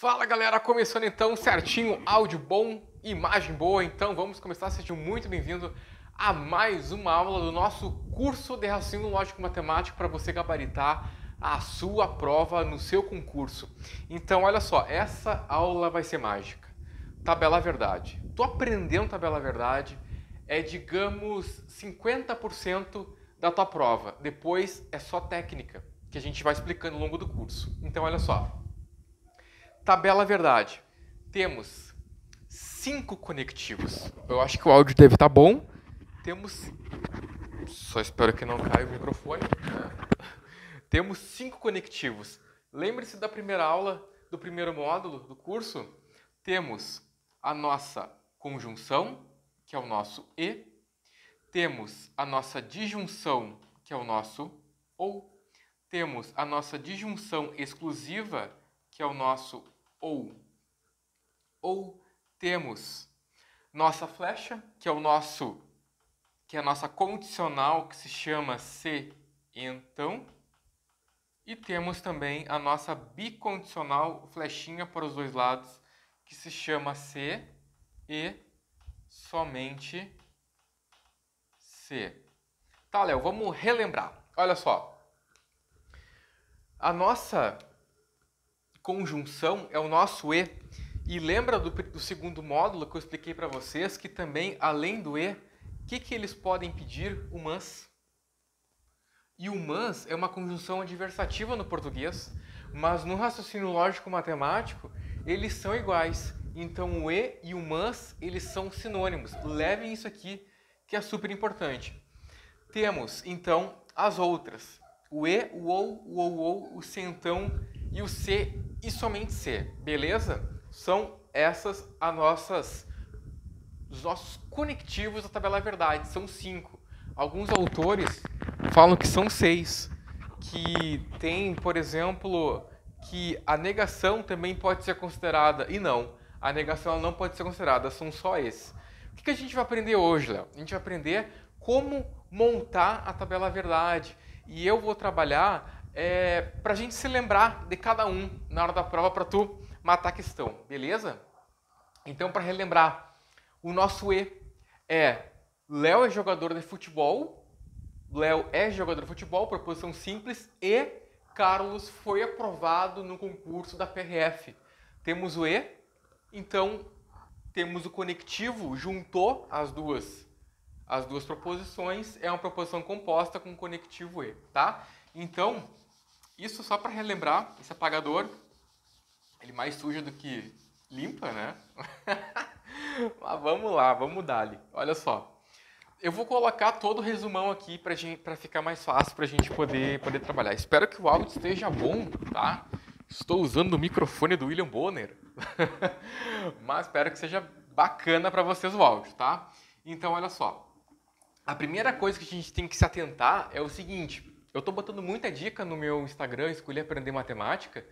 Fala galera, começando então certinho, áudio bom, imagem boa, então vamos começar. Seja muito bem-vindo a mais uma aula do nosso curso de raciocínio lógico matemático para você gabaritar a sua prova no seu concurso. Então olha só, essa aula vai ser mágica. Tabela verdade. Tô aprendendo tabela verdade, é digamos 50% da tua prova. Depois é só técnica, que a gente vai explicando ao longo do curso. Então olha só. Tabela verdade. Temos 5 conectivos. Eu acho que o áudio deve estar bom. Temos... Só espero que não caia o microfone. Temos 5 conectivos. Lembre-se da primeira aula, do primeiro módulo do curso. Temos a nossa conjunção, que é o nosso e. Temos a nossa disjunção, que é o nosso ou. Temos a nossa disjunção exclusiva, que é o nosso ou temos nossa flecha, que é a nossa condicional, que se chama se então, e temos também a nossa bicondicional, flechinha para os dois lados, que se chama se e somente se. Tá, Léo, vamos relembrar. Olha só. A nossa conjunção é o nosso e lembra do segundo módulo que eu expliquei para vocês que também, além do o que eles podem pedir? O mas. E o mas é uma conjunção adversativa no português, mas no raciocínio lógico matemático eles são iguais. Então o e o mas eles são sinônimos. Levem isso aqui que é super importante. Temos então as outras. O e, o ou, o se então e o se e somente se, beleza? São essas os nossos conectivos da tabela verdade, são 5. Alguns autores falam que são 6, que tem, por exemplo, que a negação também pode ser considerada, e não, a negação não pode ser considerada, são só esses. O que a gente vai aprender hoje, Léo? A gente vai aprender como montar a tabela verdade, e eu vou trabalhar para a gente se lembrar de cada um na hora da prova para tu matar a questão, beleza? Então, para relembrar, o nosso E é Léo é jogador de futebol, Léo é jogador de futebol, proposição simples, e Carlos foi aprovado no concurso da PRF. Temos o E, então temos o conectivo, juntou as duas proposições, é uma proposição composta com conectivo E, tá? Então, isso só para relembrar, esse apagador, ele mais suja do que limpa, né? Mas vamos lá, vamos dar-lhe. Olha só, eu vou colocar todo o resumão aqui para ficar mais fácil para a gente poder trabalhar. Espero que o áudio esteja bom, tá? Estou usando o microfone do William Bonner, mas espero que seja bacana para vocês o áudio, tá? Então, olha só, a primeira coisa que a gente tem que se atentar é o seguinte. Eu tô botando muita dica no meu Instagram, Escolhi Aprender Matemática,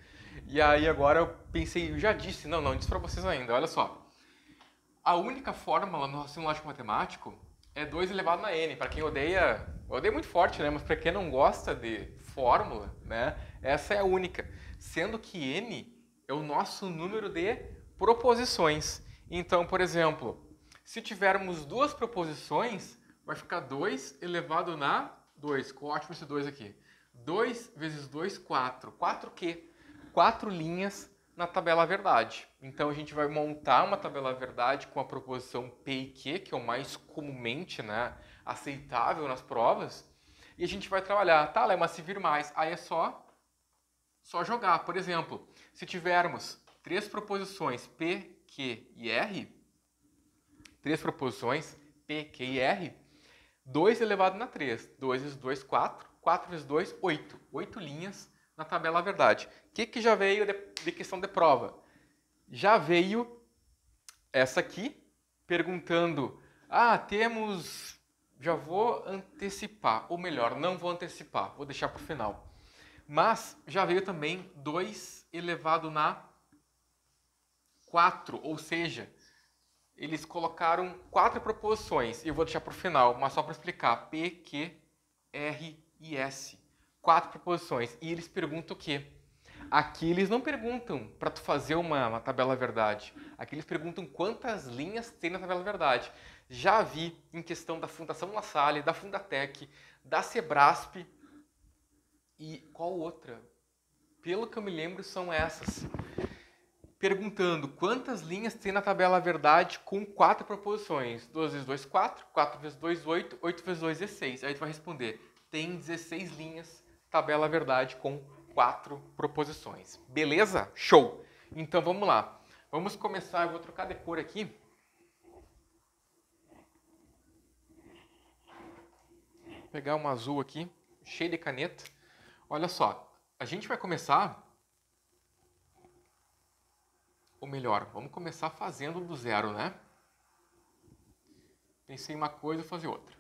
e aí agora eu pensei, eu já disse, não disse para vocês ainda, olha só. A única fórmula no raciocínio lógico matemático é 2 elevado na n. Para quem odeia, eu odeio muito forte, né? Mas para quem não gosta de fórmula, né? Essa é a única. Sendo que n é o nosso número de proposições. Então, por exemplo, se tivermos 2 proposições, vai ficar 2 elevado na 2. Ótimo esse 2 aqui. 2 vezes 2, 4. 4 quê? 4 linhas na tabela verdade. Então, a gente vai montar uma tabela verdade com a proposição P e Q, que é o mais comumente, né, aceitável nas provas. E a gente vai trabalhar, tá, Léo, mas se vir mais, aí é só jogar. Por exemplo, se tivermos 3 proposições P, Q e R, 3 proposições P, Q e R, 2 elevado na 3. 2 vezes 2, 4. 4 vezes 2, 8. 8 linhas na tabela verdade. O que já veio de questão de prova? Já veio essa aqui, perguntando, temos... Já vou antecipar, ou melhor, não vou antecipar, vou deixar para o final. Mas já veio também 2 elevado na 4, ou seja, eles colocaram 4 proposições, e eu vou deixar para o final, mas só para explicar, P, Q, R e S. 4 proposições, e eles perguntam o quê? Aqui eles não perguntam para tu fazer uma tabela verdade. Aqui eles perguntam quantas linhas tem na tabela verdade. Já vi em questão da Fundação La Salle, da Fundatec, da Sebrasp e qual outra? Pelo que eu me lembro são essas. Perguntando quantas linhas tem na tabela verdade com 4 proposições. 2 vezes 2, 4. 4 vezes 2, 8. 8 vezes 2, 16. Aí tu vai responder. Tem 16 linhas, tabela verdade com 4 proposições. Beleza? Show! Então vamos lá. Vamos começar. Eu vou trocar de cor aqui. Vou pegar um azul aqui, cheio de caneta. Olha só. A gente vai começar... Ou melhor, vamos começar fazendo do zero, né? Pensei em uma coisa, vou fazer outra.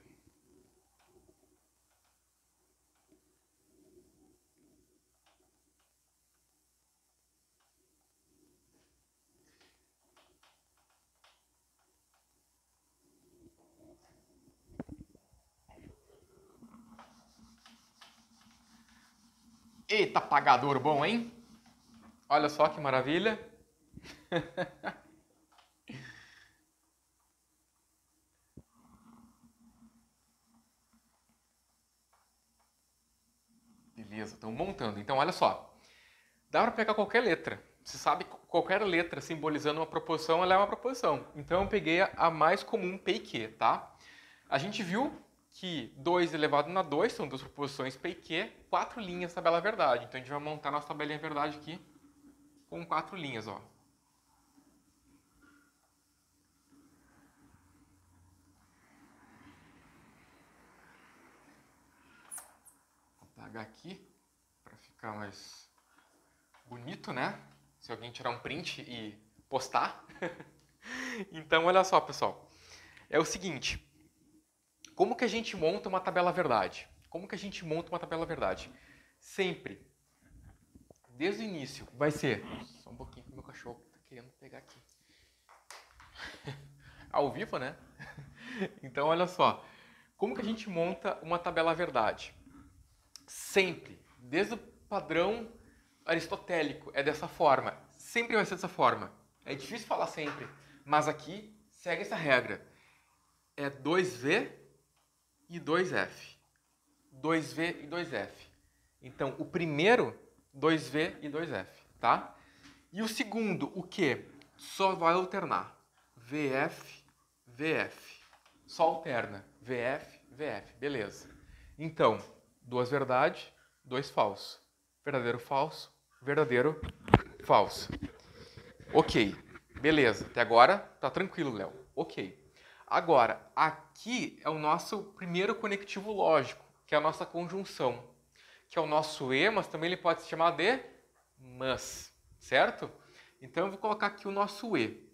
Eita, apagador bom, hein? Olha só que maravilha. Beleza, estão montando. Então, olha só. Dá para pegar qualquer letra. Você sabe que qualquer letra simbolizando uma proposição, ela é uma proposição. Então, eu peguei a mais comum, P e Q, tá? A gente viu que 2 elevado na 2 são duas proposições P e Q, 4 linhas na tabela verdade. Então, a gente vai montar nossa tabelinha verdade aqui com 4 linhas, ó. Apagar aqui para ficar mais bonito, né? Se alguém tirar um print e postar. Então, olha só, pessoal. É o seguinte. Como que a gente monta uma tabela verdade? Como que a gente monta uma tabela verdade? Sempre, desde o início, vai ser... Só um pouquinho que o meu cachorro está querendo pegar aqui. Ao vivo, né? Então, olha só. Como que a gente monta uma tabela verdade? Sempre, desde o padrão aristotélico, é dessa forma. Sempre vai ser dessa forma. É difícil falar sempre, mas aqui segue essa regra. É 2V e 2F. 2V e 2F. Então, o primeiro, 2V e 2F, tá? E o segundo, o quê? Só vai alternar. VF, VF. Só alterna. VF, VF. Beleza. Então, 2 verdade, 2 falso. Verdadeiro, falso. Verdadeiro, falso. Ok. Beleza. Até agora, tá tranquilo, Léo. Ok. Agora, aqui é o nosso primeiro conectivo lógico, que é a nossa conjunção, que é o nosso e, mas também ele pode se chamar de mas, certo? Então, eu vou colocar aqui o nosso e.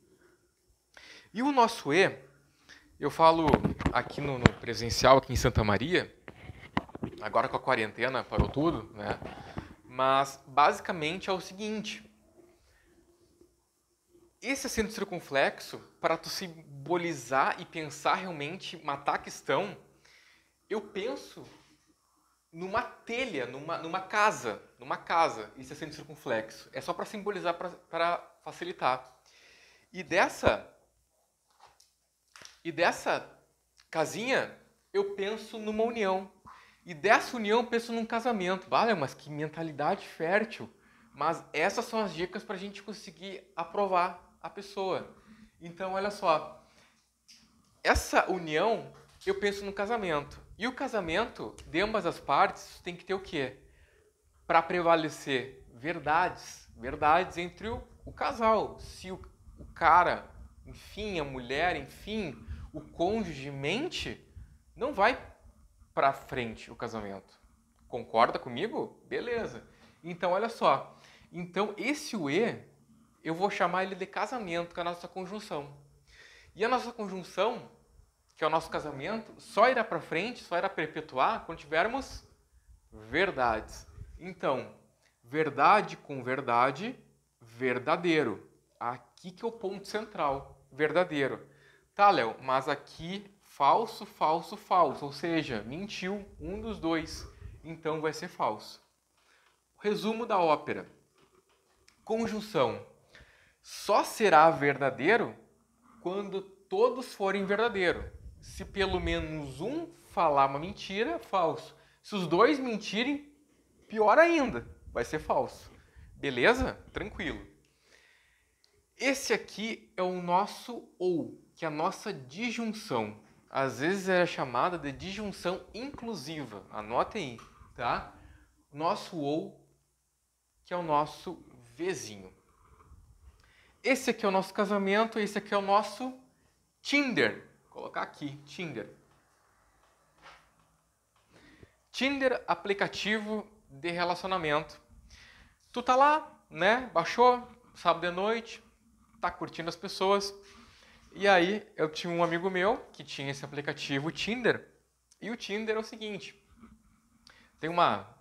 E o nosso e, eu falo aqui no presencial, aqui em Santa Maria, agora com a quarentena parou tudo, né? Mas, basicamente, é o seguinte... Esse acento circunflexo, para tu simbolizar e pensar realmente, matar a questão, eu penso numa telha, numa casa, esse acento circunflexo. É só para simbolizar, para facilitar. E dessa casinha, eu penso numa união. E dessa união, eu penso num casamento. Vale, mas que mentalidade fértil. Mas essas são as dicas para a gente conseguir aprovar a pessoa. Então, olha só. Essa união, eu penso no casamento. E o casamento, de ambas as partes, tem que ter o quê? Para prevalecer verdades. Verdades entre o casal. Se o cara, enfim, a mulher, enfim, o cônjuge mente, não vai para frente o casamento. Concorda comigo? Beleza. Então, olha só. Então, esse e, eu vou chamar ele de casamento, que é a nossa conjunção. E a nossa conjunção, que é o nosso casamento, só irá para frente, só irá perpetuar quando tivermos verdades. Então, verdade com verdade, verdadeiro. Aqui que é o ponto central, verdadeiro. Tá, Léo, mas aqui falso, falso, falso. Ou seja, mentiu um dos dois. Então vai ser falso. Resumo da ópera. Conjunção. Só será verdadeiro quando todos forem verdadeiro. Se pelo menos um falar uma mentira, falso. Se os dois mentirem, pior ainda, vai ser falso. Beleza? Tranquilo. Esse aqui é o nosso ou, que é a nossa disjunção. Às vezes é chamada de disjunção inclusiva. Anotem aí, tá? Nosso ou, que é o nosso vizinho. Esse aqui é o nosso casamento, esse aqui é o nosso Tinder. Vou colocar aqui, Tinder. Tinder, aplicativo de relacionamento. Tu tá lá, né? Baixou, sábado de noite, tá curtindo as pessoas. E aí, eu tinha um amigo meu que tinha esse aplicativo Tinder. E o Tinder é o seguinte. Tem uma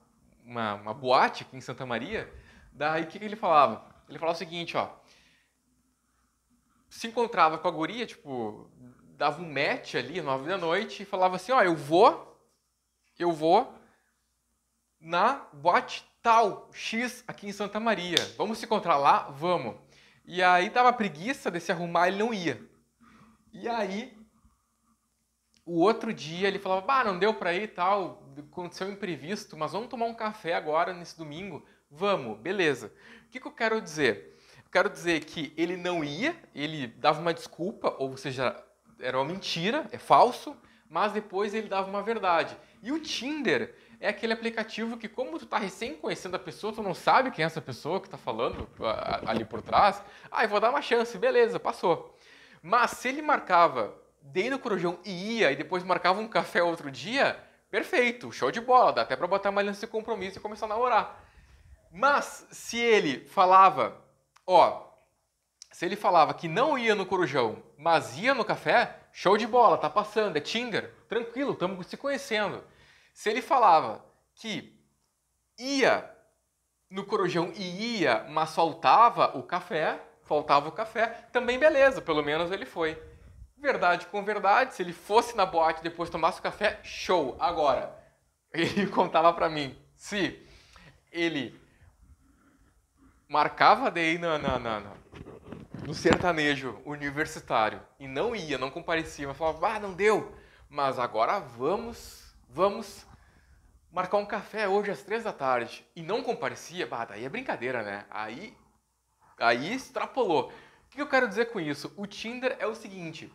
boate aqui em Santa Maria. Daí, o que ele falava? Ele falava o seguinte, ó. Se encontrava com a guria, tipo, dava um match ali, 9 da noite, e falava assim, ó, eu vou na boate tal, X, aqui em Santa Maria. Vamos se encontrar lá? Vamos. E aí dava preguiça de se arrumar, ele não ia. E aí, o outro dia ele falava, bah, não deu pra ir e tal, aconteceu um imprevisto, mas vamos tomar um café agora, nesse domingo? Vamos, beleza. O que eu quero dizer? Eu quero dizer que ele não ia, ele dava uma desculpa, ou seja, era uma mentira, é falso, mas depois ele dava uma verdade. E o Tinder é aquele aplicativo que, como tu tá recém conhecendo a pessoa, tu não sabe quem é essa pessoa que tá falando ali por trás, eu vou dar uma chance, beleza, passou. Mas se ele marcava dei no Corujão e ia, e depois marcava um café outro dia, perfeito, show de bola, dá até pra botar uma aliança de compromisso e começar a namorar. Mas se ele falava, se ele falava que não ia no Corujão, mas ia no café, show de bola, tá passando, é Tinder, tranquilo, estamos se conhecendo. Se ele falava que ia no Corujão e ia, mas faltava o café, também beleza, pelo menos ele foi. Verdade com verdade, se ele fosse na boate e depois tomasse o café, show. Agora, ele contava pra mim, se ele marcava daí no sertanejo universitário e não ia, não comparecia, mas falava, não deu, mas agora vamos marcar um café hoje às 3 da tarde e não comparecia, daí é brincadeira, né? Aí extrapolou. O que eu quero dizer com isso? O Tinder é o seguinte,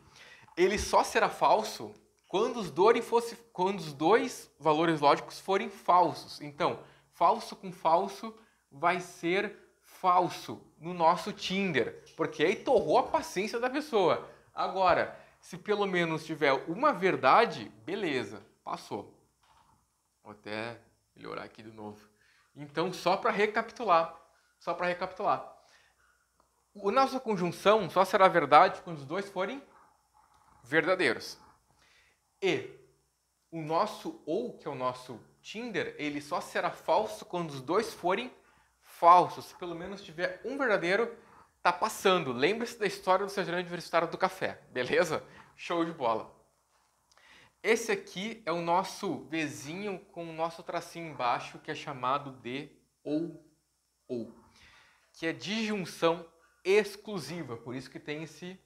ele só será falso quando os dois valores lógicos forem falsos. Então, falso com falso vai ser falso no nosso Tinder, porque aí torrou a paciência da pessoa. Agora, se pelo menos tiver uma verdade, beleza, passou. Vou até melhorar aqui de novo. Então, só para recapitular. A nossa conjunção só será verdade quando os dois forem verdadeiros. E o nosso ou, que é o nosso Tinder, ele só será falso quando os dois forem falsos. Se pelo menos tiver um verdadeiro, tá passando. Lembre-se da história do certidão universitário do café, beleza? Show de bola. Esse aqui é o nosso vizinho com o nosso tracinho embaixo, que é chamado de ou, que é disjunção exclusiva, por isso que tem esse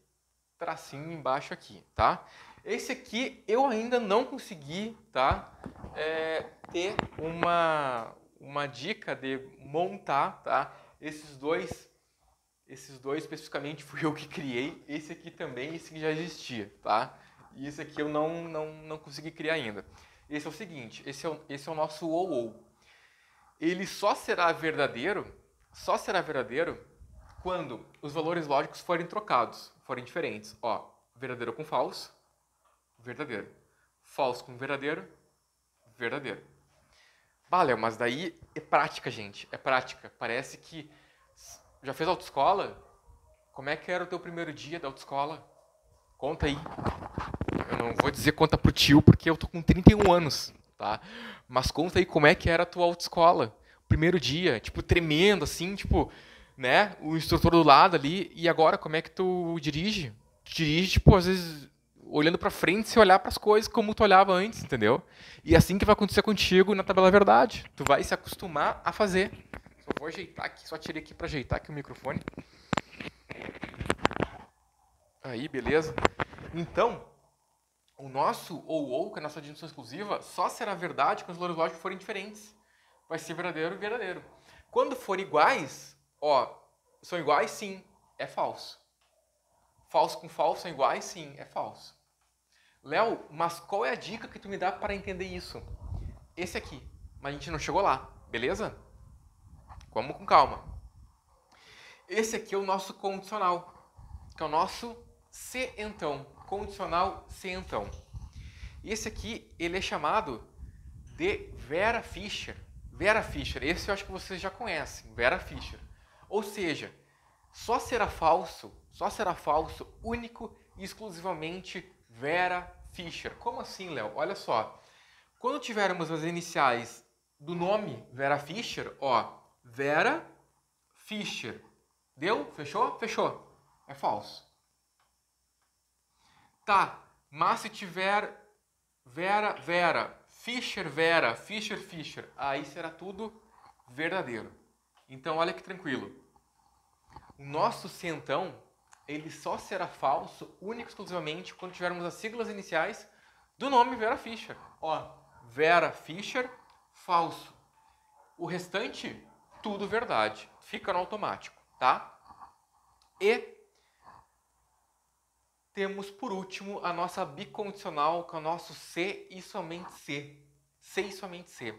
tracinho embaixo aqui, tá? Esse aqui eu ainda não consegui, tá? Ter uma dica de montar, tá? Esses dois especificamente fui eu que criei, esse aqui também, esse que já existia, tá? E esse aqui eu não consegui criar ainda. Esse é o seguinte, esse é o nosso ou. Ele só será verdadeiro quando os valores lógicos forem trocados, forem diferentes. Verdadeiro com falso, verdadeiro. Falso com verdadeiro, verdadeiro. Léo, mas daí é prática, gente. É prática. Parece que... Já fez autoescola? Como é que era o teu primeiro dia da autoescola? Conta aí. Eu não vou dizer conta pro tio, porque eu tô com 31 anos, tá? Mas conta aí como é que era a tua autoescola. Primeiro dia, tremendo, assim, né? O instrutor do lado ali. E agora, como é que tu dirige? Tu dirige, às vezes, olhando pra frente, se olhar pras coisas como tu olhava antes, entendeu? E assim que vai acontecer contigo na tabela verdade. Tu vai se acostumar a fazer. Só um vou ajeitar aqui, só tirei aqui para ajeitar aqui o microfone. Aí, beleza. Então, o nosso ou, que é a nossa disjunção exclusiva, só será verdade quando os valores lógicos forem diferentes. Vai ser verdadeiro e verdadeiro. Quando for iguais, ó, são iguais, sim, é falso. Falso com falso são iguais, sim, é falso. Léo, mas qual é a dica que tu me dá para entender isso? Esse aqui, mas a gente não chegou lá, beleza? Vamos com calma. Esse aqui é o nosso condicional, que é o nosso se então, condicional se então. Esse aqui, ele é chamado de Vera Fischer. Vera Fischer, esse eu acho que vocês já conhecem, Vera Fischer. Ou seja, só será falso único e exclusivamente Vera Fischer. Como assim, Léo? Olha só, quando tivermos as iniciais do nome Vera Fischer, ó, Vera Fischer. Deu? Fechou? Fechou. É falso. Tá, mas se tiver Vera, Fischer, Fischer, aí será tudo verdadeiro. Então, olha que tranquilo. O nosso centão, ele só será falso único e exclusivamente quando tivermos as siglas iniciais do nome Vera Fischer. Ó, Vera Fischer, falso. O restante, tudo verdade. Fica no automático, tá? E temos, por último, a nossa bicondicional, que é o nosso se e somente se. Se e somente se.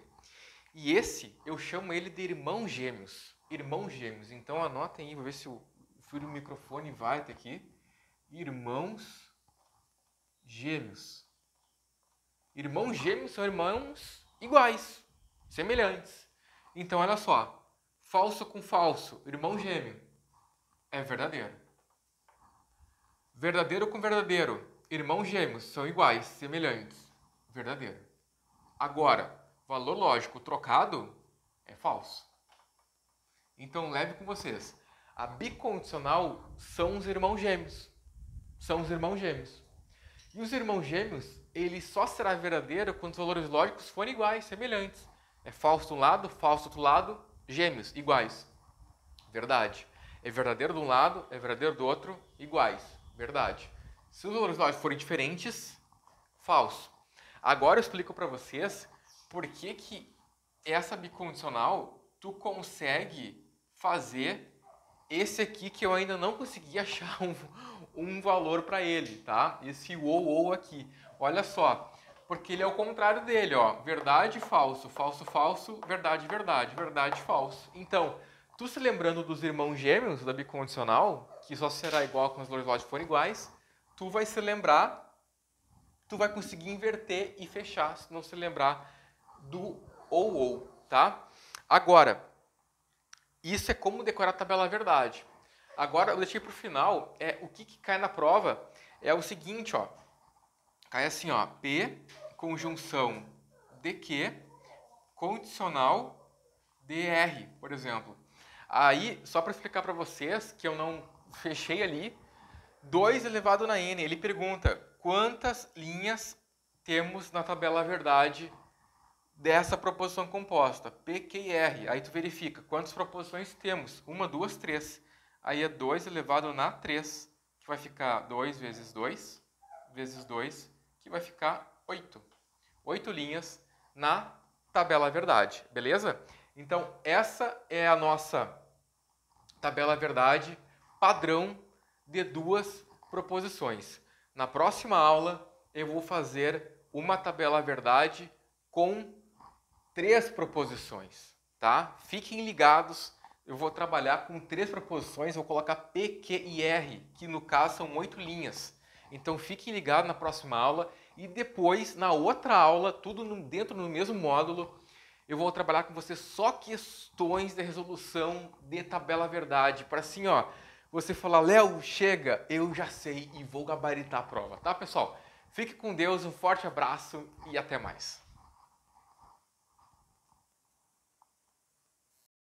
E esse, eu chamo ele de irmãos gêmeos. Irmãos gêmeos. Então, anotem aí, vou ver se o fio do microfone vai até aqui. Irmãos gêmeos. Irmãos gêmeos são irmãos iguais, semelhantes. Então, olha só. Falso com falso, irmão gêmeo, é verdadeiro. Verdadeiro com verdadeiro, irmãos gêmeos, são iguais, semelhantes, verdadeiro. Agora, valor lógico trocado é falso. Então, leve com vocês. A bicondicional são os irmãos gêmeos. São os irmãos gêmeos. E os irmãos gêmeos, ele só será verdadeiro quando os valores lógicos forem iguais, semelhantes. É falso de um lado, falso do outro lado, gêmeos, iguais. Verdade. É verdadeiro de um lado, é verdadeiro do outro, iguais. Verdade. Se os valores lógicos forem diferentes, falso. Agora eu explico para vocês por que essa bicondicional tu consegue fazer esse aqui que eu ainda não consegui achar um valor para ele, tá? Esse ou aqui. Olha só, porque ele é o contrário dele, ó. Verdade, falso, falso, falso, verdade, verdade, verdade, falso. Então, tu se lembrando dos irmãos gêmeos da bicondicional, que só será igual quando os valores lógicos forem iguais, tu vai se lembrar, tu vai conseguir inverter e fechar, se não se lembrar do ou, tá? Agora, isso é como decorar a tabela verdade. Agora, eu deixei para o final, o que cai na prova é o seguinte, ó. Cai assim, ó, P, conjunção de que, condicional de R, por exemplo. Aí, só para explicar para vocês, que eu não fechei ali, 2 elevado na n, ele pergunta quantas linhas temos na tabela verdade dessa proposição composta, P, Q e R. Aí tu verifica quantas proposições temos, 1, 2, 3. Aí é 2 elevado na 3, que vai ficar 2 vezes 2, vezes 2, que vai ficar 8. 8 linhas na tabela verdade, beleza? Então, essa é a nossa tabela verdade padrão de 2 proposições. Na próxima aula, eu vou fazer uma tabela verdade com 3 proposições, tá? Fiquem ligados, eu vou trabalhar com 3 proposições, vou colocar P, Q e R, que no caso são 8 linhas. Então, fiquem ligados na próxima aula e depois, na outra aula, tudo dentro do mesmo módulo, eu vou trabalhar com vocês só questões de resolução de tabela verdade, para assim, ó, você falar, Léo, chega, eu já sei e vou gabaritar a prova, tá, pessoal? Fique com Deus, um forte abraço e até mais.